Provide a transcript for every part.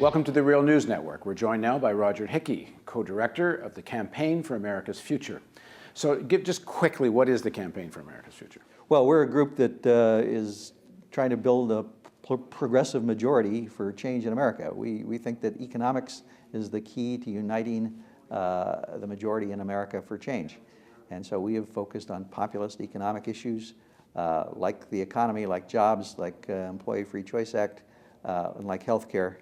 Welcome to the Real News Network. We're joined now by Roger Hickey, co-director of the Campaign for America's Future. So just quickly, what is the Campaign for America's Future? Well, we're a group that is trying to build a progressive majority for change in America. We think that economics is the key to uniting the majority in America for change. And so we have focused on populist economic issues like the economy, like jobs, like Employee Free Choice Act, and like healthcare.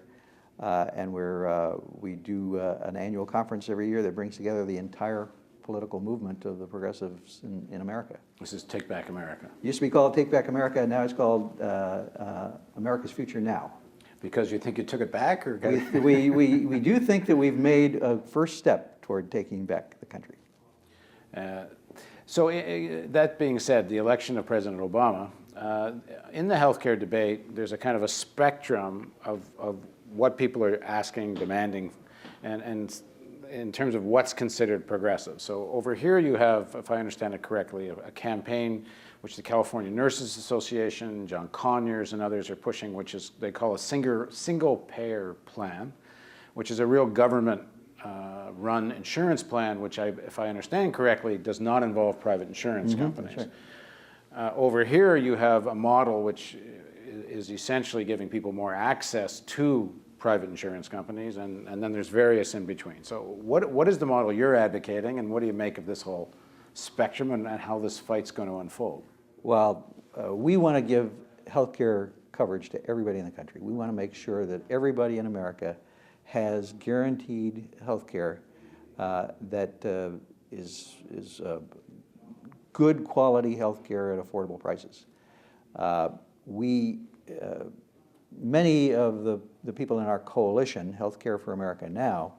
And we do an annual conference every year that brings together the entire political movement of the progressives in America. This is Take Back America. It used to be called Take Back America, and now it's called America's Future Now. Because you think you took it back? Or we do think that we've made a first step toward taking back the country. So that being said, the election of President Obama, in the healthcare debate, there's a kind of a spectrum of what people are asking, demanding, and in terms of what's considered progressive. So over here you have, if I understand it correctly, a campaign which the California Nurses Association, John Conyers and others are pushing, which is they call a single payer plan, which is a real government run insurance plan, which if I understand correctly, does not involve private insurance companies. Right. Over here you have a model which is essentially giving people more access to private insurance companies, and then there's various in between. So what is the model you're advocating, and what do you make of this whole spectrum and how this fight's going to unfold? Well, we want to give healthcare coverage to everybody in the country. We want to make sure that everybody in America has guaranteed healthcare that is good quality healthcare at affordable prices. Many of the people in our coalition, Healthcare for America Now,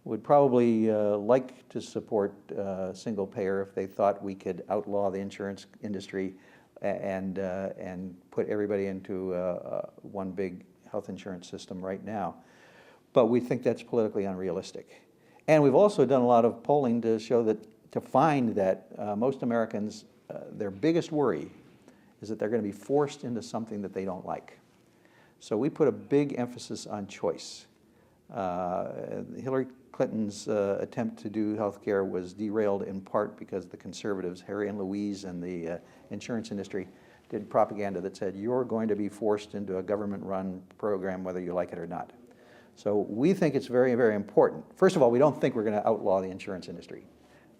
would probably like to support single payer if they thought we could outlaw the insurance industry and put everybody into one big health insurance system right now. But we think that's politically unrealistic. And we've also done a lot of polling to show to find that most Americans, their biggest worry is that they're going to be forced into something that they don't like. So we put a big emphasis on choice. Hillary Clinton's attempt to do health care was derailed in part because the conservatives, Harry and Louise, and the insurance industry did propaganda that said you're going to be forced into a government-run program whether you like it or not. So we think it's very, very important. First of all, we don't think we're going to outlaw the insurance industry.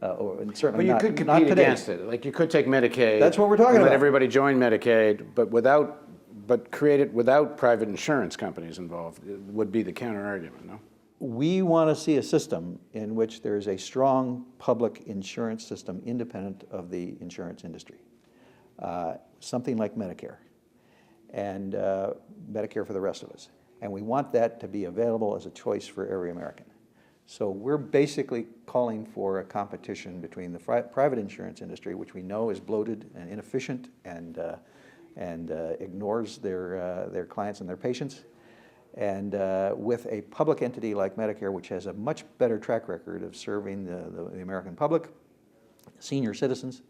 And certainly but you could compete against it. Like you could take Medicaid. That's what we're talking about. Let everybody join Medicaid, but create it without private insurance companies involved. It would be the counter argument, no? We want to see a system in which there is a strong public insurance system independent of the insurance industry. Something like Medicare and Medicare for the rest of us. And we want that to be available as a choice for every American. So we're basically calling for a competition between the private insurance industry, which we know is bloated and inefficient and ignores their clients and their patients, and with a public entity like Medicare, which has a much better track record of serving the American public, senior citizens,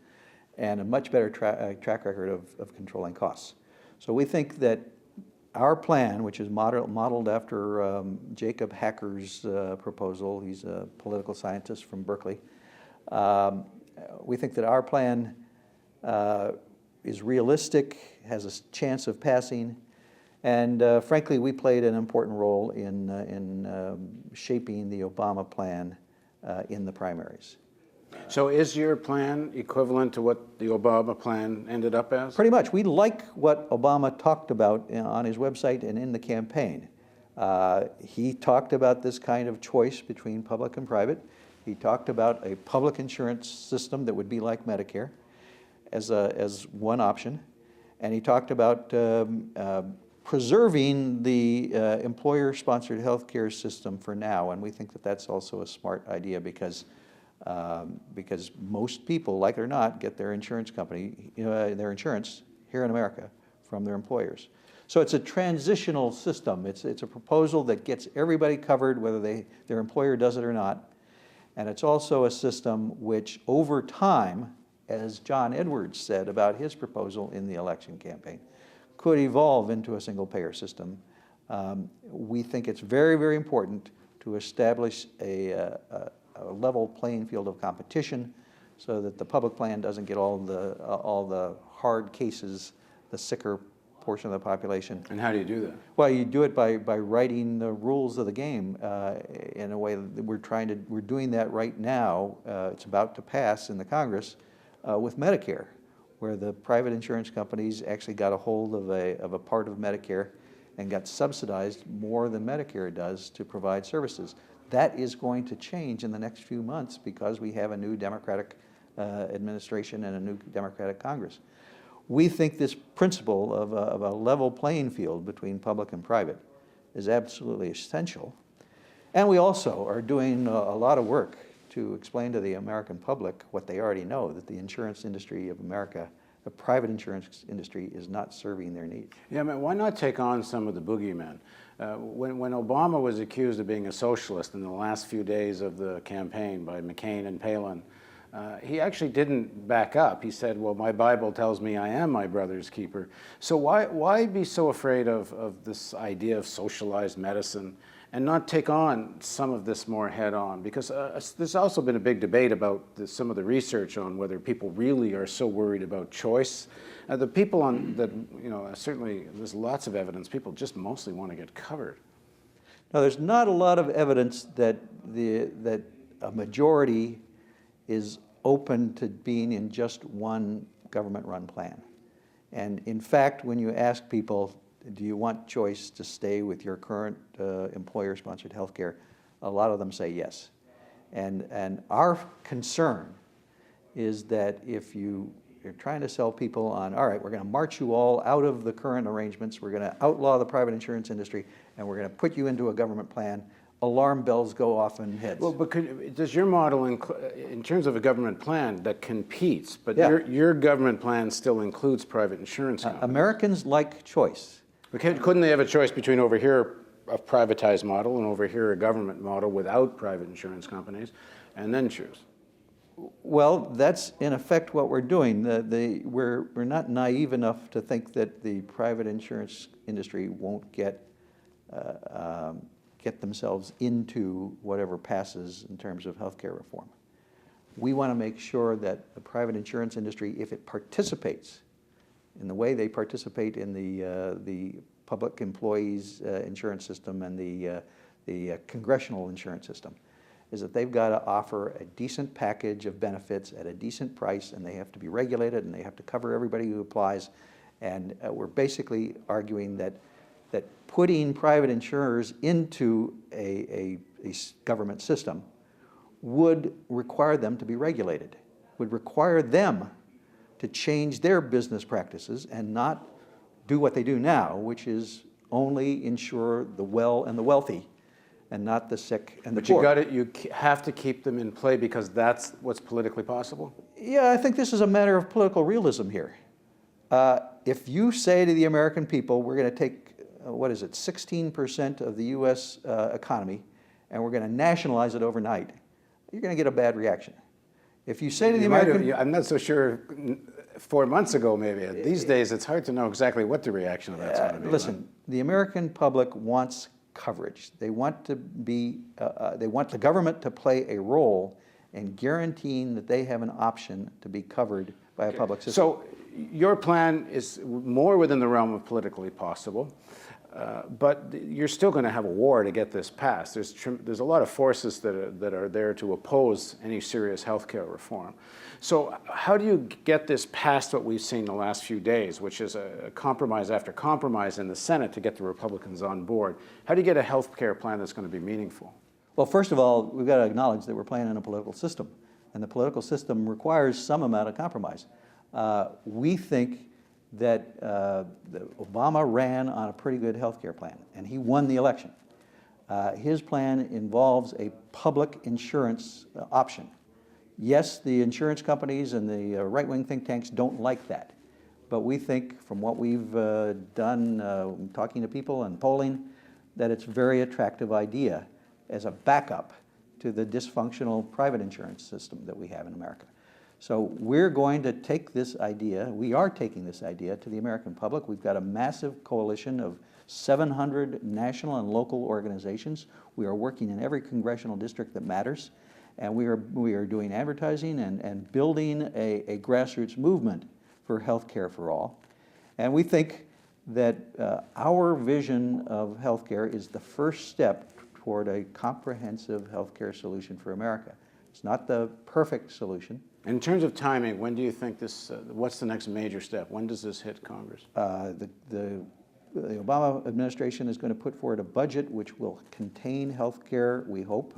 and a much better track record of controlling costs. So we think that our plan, which is modeled after Jacob Hacker's proposal, he's a political scientist from Berkeley, we think that our plan is realistic, has a chance of passing, and frankly, we played an important role in shaping the Obama plan in the primaries. So is your plan equivalent to what the Obama plan ended up as? Pretty much. We like what Obama talked about on his website and in the campaign. He talked about this kind of choice between public and private. He talked about a public insurance system that would be like Medicare as one option. And he talked about preserving the employer-sponsored health care system for now. And we think that that's also a smart idea because most people, like it or not, get their insurance their insurance here in America from their employers. So it's a transitional system. It's a proposal that gets everybody covered, whether their employer does it or not. And it's also a system which, over time, as John Edwards said about his proposal in the election campaign, could evolve into a single-payer system We think it's very, very important to establish a level playing field of competition so that the public plan doesn't get all the hard cases, the sicker portion of the population. And how do you do that? Well, you do it by writing the rules of the game in a way that we're doing that right now. It's about to pass in the Congress with Medicare, where the private insurance companies actually got a hold of a part of Medicare and got subsidized more than Medicare does to provide services. That is going to change in the next few months because we have a new Democratic administration and a new Democratic Congress. We think this principle of a level playing field between public and private is absolutely essential. And we also are doing a lot of work to explain to the American public what they already know, that the insurance industry of America, the private insurance industry, is not serving their needs. Yeah, I mean, why not take on some of the boogeymen? When Obama was accused of being a socialist in the last few days of the campaign by McCain and Palin, he actually didn't back up. He said, well, my Bible tells me I am my brother's keeper. So why be so afraid of this idea of socialized medicine and not take on some of this more head on? Because there's also been a big debate about some of the research on whether people really are so worried about choice. The people certainly there's lots of evidence, people just mostly want to get covered. Now, there's not a lot of evidence that a majority is open to being in just one government-run plan. And in fact, when you ask people, do you want choice to stay with your current employer-sponsored health care, a lot of them say yes. And our concern is that if you're trying to sell people on, all right, we're going to march you all out of the current arrangements, we're going to outlaw the private insurance industry, and we're going to put you into a government plan, alarm bells go off in heads. Well, but does your model, in terms of a government plan that competes, but Yeah. your government plan still includes private insurance companies? Americans like choice. But couldn't they have a choice between over here a privatized model and over here a government model without private insurance companies, and then choose? Well, that's in effect what we're doing. We're not naive enough to think that the private insurance industry won't get themselves into whatever passes in terms of healthcare reform. We want to make sure that the private insurance industry, if it participates in the way they participate in the public employees insurance system and the congressional insurance system, is that they've got to offer a decent package of benefits at a decent price, and they have to be regulated, and they have to cover everybody who applies. And we're basically arguing that putting private insurers into a government system would require them to be regulated, would require them to change their business practices and not do what they do now, which is only insure the well and the wealthy and not the sick and the poor. But you have to keep them in play because that's what's politically possible? Yeah, I think this is a matter of political realism here. If you say to the American people, we're going to take 16% of the U.S. Economy, and we're going to nationalize it overnight, you're going to get a bad reaction. If you say to the American... I'm not so sure 4 months ago, maybe. These days, it's hard to know exactly what the reaction of that's going to be. Listen, the American public wants coverage. They want they want the government to play a role in guaranteeing that they have an option to be covered by a public system. So your plan is more within the realm of politically possible. But you're still going to have a war to get this passed. There's a lot of forces that are there to oppose any serious healthcare reform. So how do you get this past what we've seen the last few days, which is a compromise after compromise in the Senate to get the Republicans on board? How do you get a healthcare plan that's going to be meaningful? Well, first of all, we've got to acknowledge that we're playing in a political system, and the political system requires some amount of compromise. We think that Obama ran on a pretty good health care plan, and he won the election. His plan involves a public insurance option. Yes, the insurance companies and the right-wing think tanks don't like that, but we think from what we've done, talking to people and polling, that it's a very attractive idea as a backup to the dysfunctional private insurance system that we have in America. So we're going to take this idea, we are taking this idea to the American public. We've got a massive coalition of 700 national and local organizations. We are working in every congressional district that matters. And we are doing advertising and building a grassroots movement for health care for all. And we think that our vision of health care is the first step toward a comprehensive health care solution for America. It's not the perfect solution. In terms of timing, when do you think this, what's the next major step? When does this hit Congress? The Obama administration is going to put forward a budget which will contain health care, we hope,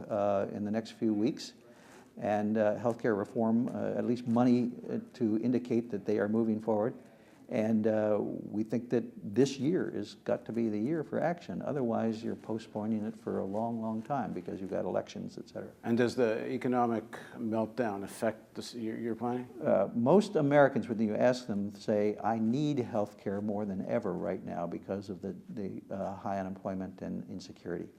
in the next few weeks, and health care reform, at least money to indicate that they are moving forward. And we think that this year has got to be the year for action. Otherwise, you're postponing it for a long, long time because you've got elections, et cetera. And does the economic meltdown affect this, your planning? Most Americans, when you ask them, say, I need health care more than ever right now because of the high unemployment and insecurity.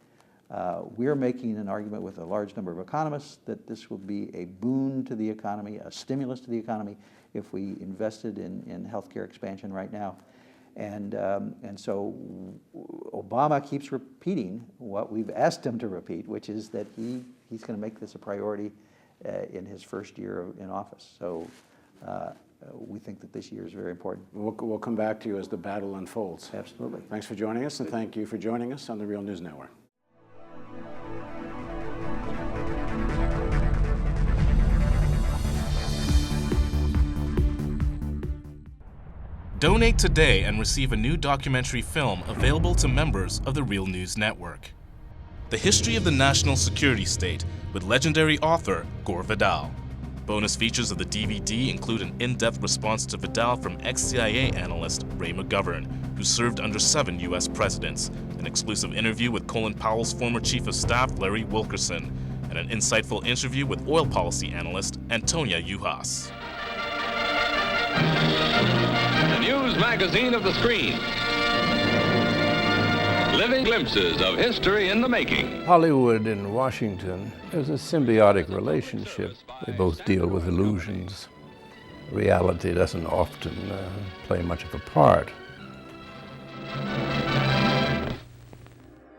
We're making an argument with a large number of economists that this will be a boon to the economy, a stimulus to the economy, if we invested in healthcare expansion right now. And so Obama keeps repeating what we've asked him to repeat, which is that he's going to make this a priority in his first year in office. So we think that this year is very important. We'll come back to you as the battle unfolds. Absolutely. Thanks for joining us, and thank you for joining us on the Real News Network. Donate today and receive a new documentary film available to members of the Real News Network. The History of the National Security State with legendary author Gore Vidal. Bonus features of the DVD include an in-depth response to Vidal from ex-CIA analyst Ray McGovern, who served under 7 U.S. presidents, an exclusive interview with Colin Powell's former Chief of Staff Larry Wilkerson, and an insightful interview with oil policy analyst Antonia Juhas. The news magazine of the screen. Living glimpses of history in the making. Hollywood and Washington, there's a symbiotic relationship. They both deal with illusions. Reality doesn't often play much of a part.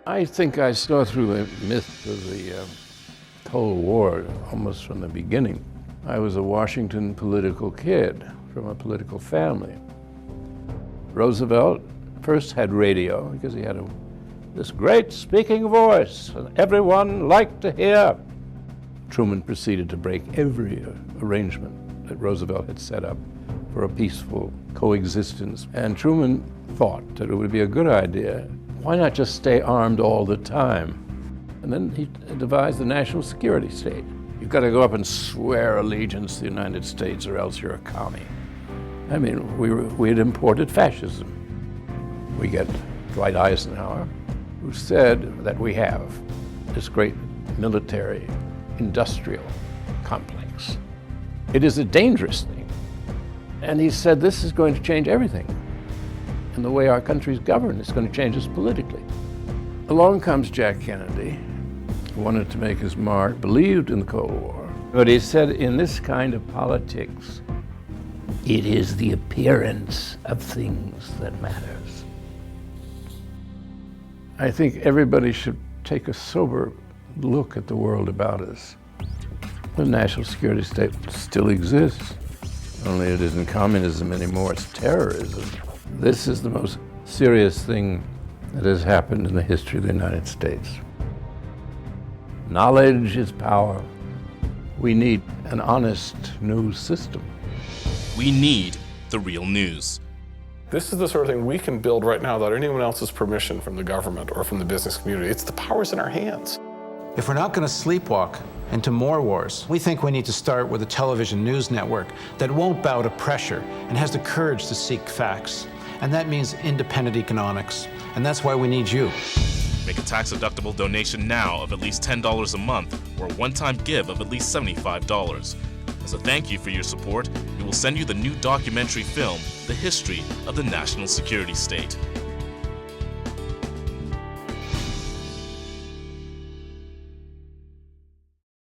I think I saw through the myth of the Cold War almost from the beginning. I was a Washington political kid from a political family. Roosevelt first had radio because he had this great speaking voice and everyone liked to hear. Truman proceeded to break every arrangement that Roosevelt had set up for a peaceful coexistence. And Truman thought that it would be a good idea. Why not just stay armed all the time? And then he devised the national security state. You've got to go up and swear allegiance to the United States or else you're a commie. I mean, we had imported fascism. We get Dwight Eisenhower, who said that we have this great military industrial complex. It is a dangerous thing. And he said this is going to change everything. And the way our country's governed is going to change us politically. Along comes Jack Kennedy, who wanted to make his mark, believed in the Cold War. But he said in this kind of politics, it is the appearance of things that matters. I think everybody should take a sober look at the world about us. The national security state still exists, only it isn't communism anymore, it's terrorism. This is the most serious thing that has happened in the history of the United States. Knowledge is power. We need an honest news system. We need the Real News. This is the sort of thing we can build right now without anyone else's permission from the government or from the business community. It's the power's in our hands. If we're not going to sleepwalk into more wars, we think we need to start with a television news network that won't bow to pressure and has the courage to seek facts. And that means independent economics. And that's why we need you. Make a tax-deductible donation now of at least $10 a month or a one-time give of at least $75. As a thank you for your support, we will send you the new documentary film, The History of the National Security State.